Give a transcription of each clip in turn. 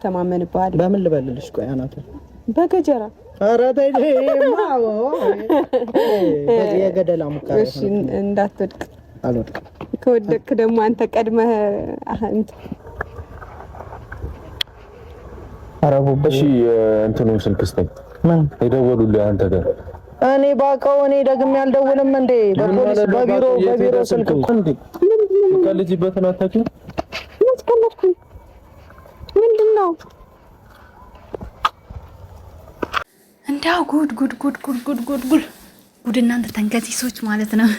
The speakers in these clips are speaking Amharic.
ተማመንብሃል። በምን ልበልልሽ? ቆይ አናቱ በገጀራ ኧረ ተይ ማው የገደላ ሙከራ እሺ፣ እንዳትወድቅ። አልወድቅም። ከወደቅክ ደግሞ አንተ ቀድመህ አንተ እሺ እንትኑን ስልክ ስተኝ ምን የደወሉልህ አንተ ጋር እኔ ባውቀው እኔ ደግሜ አልደውልም እንዴ? በፖሊስ በቢሮ ስልክ እንዴ ከልጅበትን አታውቂም? ምንድነው? እንዳው ጉድ እናንተ ተንከሲሶች ማለት ነው።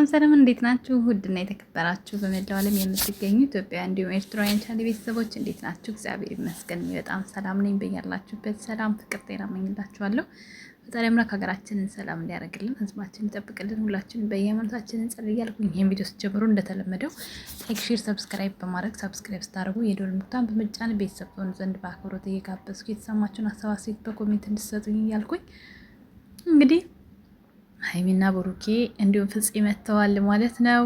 ሰላም እንዴት ናችሁ? ውድና የተከበራችሁ በመላው ዓለም የምትገኙ ኢትዮጵያ እንዲሁም ኤርትራውያን ቻናል ቤተሰቦች እንዴት ናችሁ? እግዚአብሔር ይመስገን በጣም ሰላም ነኝ። በያላችሁበት ሰላም ፍቅር ጤና እመኝላችኋለሁ። ፈጣሪ አምላክ ሀገራችንን ሰላም እንዲያደርግልን፣ ህዝባችንን ይጠብቅልን፣ ሁላችንም በየሃይማኖታችን እንጸልይ እያልኩኝ ይሄን ቪዲዮ ስትጀምሩ እንደተለመደው ላይክ፣ ሼር፣ ሰብስክራይብ በማድረግ ሰብስክራይብ ስታደርጉ የደወል ምልክቱን በመጫን ቤተሰብ ትሆኑ ዘንድ በአክብሮት እየጋበዝኩ የተሰማችሁን ሀሳብ አስተያየት በኮሜንት እንድትሰጡኝ እያልኩኝ እንግዲህ ሀይሚና ብሩኬ እንዲሁም ፍፄ መጥተዋል ማለት ነው።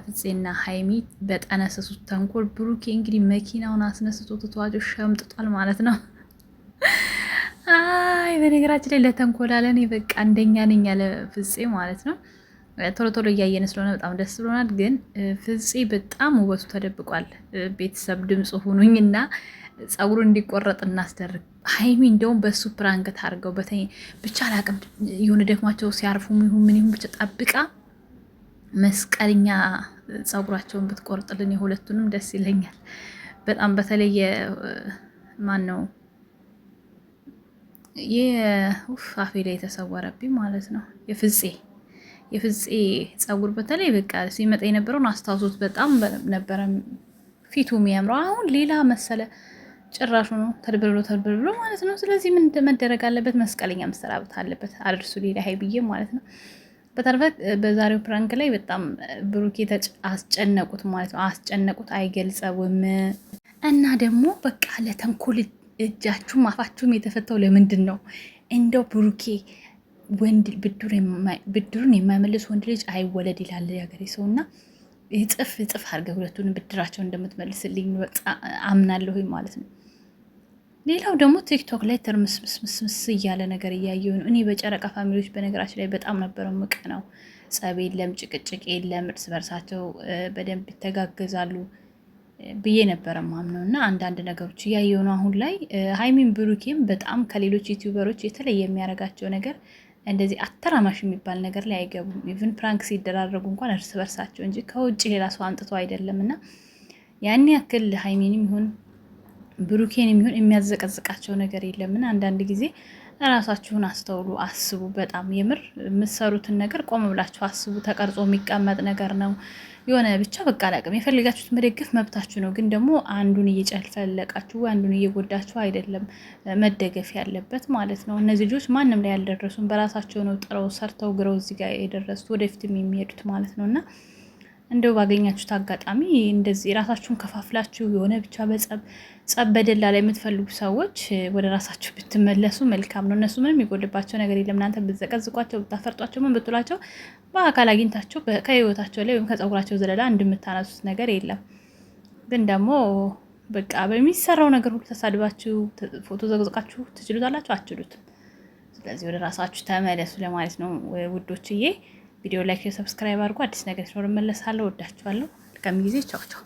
ፍፄና ሀይሚ በጠነሰሱት ተንኮል ብሩኬ እንግዲህ መኪናውን አስነስቶ ትቷቸው ሸምጥጧል ማለት ነው። አይ በነገራችን ላይ ለተንኮል አለ እኔ በቃ አንደኛ ነኝ ያለ ፍፄ ማለት ነው። ቶሎ እያየን ስለሆነ በጣም ደስ ብሎናል። ግን ፍፄ በጣም ውበቱ ተደብቋል። ቤተሰብ ድምፅ ሁኑኝና ጸጉሩ እንዲቆረጥ እናስደርግ። ሀይሚ እንደውም በሱ ፕራንክ ታርገው ብቻ አላቅም የሆነ ደክሟቸው ሲያርፉ ምን ይሁን ብቻ ጠብቃ መስቀልኛ ጸጉራቸውን ብትቆርጥልን የሁለቱንም ደስ ይለኛል በጣም። በተለየ ማን ነው አፌ ላይ የተሰወረብኝ ማለት ነው የፍፄ ጸጉር በተለይ በቃ ሲመጣ የነበረውን አስታውሶት በጣም ነበረ ፊቱ የሚያምረው። አሁን ሌላ መሰለ ጭራሹ ነው ተድብሎ ማለት ነው። ስለዚህ ምን መደረግ አለበት? መስቀለኛ መሰራት አለበት። አድርሱ ሌላ ሀይብዬ ማለት ነው። በተረፈ በዛሬው ፕራንክ ላይ በጣም ብሩኬ አስጨነቁት ማለት ነው። አስጨነቁት አይገልጸውም። እና ደግሞ በቃ ለተንኮል እጃችሁም አፋችሁም የተፈታው ለምንድን ነው? እንደው ብሩኬ ወንድ ብድሩን የማይመልስ ወንድ ልጅ አይወለድ ይላል የሀገሬ ሰውና እጥፍ አድርገህ ሁለቱን ብድራቸው እንደምትመልስልኝ አምናለሁ ማለት ነው። ሌላው ደግሞ ቲክቶክ ላይ ትርምስምስምስ እያለ ነገር እያየሁ ነው እኔ። በጨረቃ ፋሚሊዎች በነገራችን ላይ በጣም ነበረው ምቅ ነው። ጸብ የለም፣ ጭቅጭቅ የለም፣ እርስ በርሳቸው በደንብ ይተጋገዛሉ ብዬ ነበረ ማምነው እና አንዳንድ ነገሮች እያየሁ ነው አሁን ላይ። ሀይሚን ብሩኬም በጣም ከሌሎች ዩቲዩበሮች የተለየ የሚያደርጋቸው ነገር እንደዚህ አተራማሽ የሚባል ነገር ላይ አይገቡም። ኢቭን ፕራንክ ሲደራረጉ እንኳን እርስ በርሳቸው እንጂ ከውጭ ሌላ ሰው አንጥተው አይደለም። እና ያን ያክል ሀይሚንም ይሁን ብሩኬንም ይሁን የሚያዘቀዝቃቸው ነገር የለምና አንዳንድ ጊዜ ራሳችሁን አስተውሉ፣ አስቡ። በጣም የምር የምትሰሩትን ነገር ቆም ብላችሁ አስቡ። ተቀርጾ የሚቀመጥ ነገር ነው። የሆነ ብቻ በቃ አላቅም። የፈልጋችሁት መደገፍ መብታችሁ ነው። ግን ደግሞ አንዱን እየጨፈለቃችሁ አንዱን እየጎዳችሁ አይደለም መደገፍ ያለበት ማለት ነው። እነዚህ ልጆች ማንም ላይ ያልደረሱም በራሳቸው ነው ጥረው ሰርተው ግረው እዚህ ጋር የደረሱት ወደፊትም የሚሄዱት ማለት ነው። እና እንደው ባገኛችሁት አጋጣሚ እንደዚህ ራሳችሁን ከፋፍላችሁ የሆነ ብቻ ጸብ በደላ ላይ የምትፈልጉ ሰዎች ወደ ራሳችሁ ብትመለሱ መልካም ነው። እነሱ ምንም የሚጎልባቸው ነገር የለም። እናንተ ብትዘቀዝቋቸው፣ ብታፈርጧቸው፣ ምን ብትሏቸው በአካል አግኝታቸው ከህይወታቸው ላይ ወይም ከጸጉራቸው ዘለላ እንደምታነሱት ነገር የለም። ግን ደግሞ በቃ በሚሰራው ነገር ሁሉ ተሳድባችሁ ፎቶ ዘቅዝቃችሁ ትችሉታላችሁ? አትችሉትም። ስለዚህ ወደ ራሳችሁ ተመለሱ ለማለት ነው ውዶችዬ። ቪዲዮ ላይክ፣ ሰብስክራይብ አድርጉ። አዲስ ነገር ሲኖር እመለሳለሁ። ወዳችኋለሁ። መልካም ጊዜ። ቻው ቻው።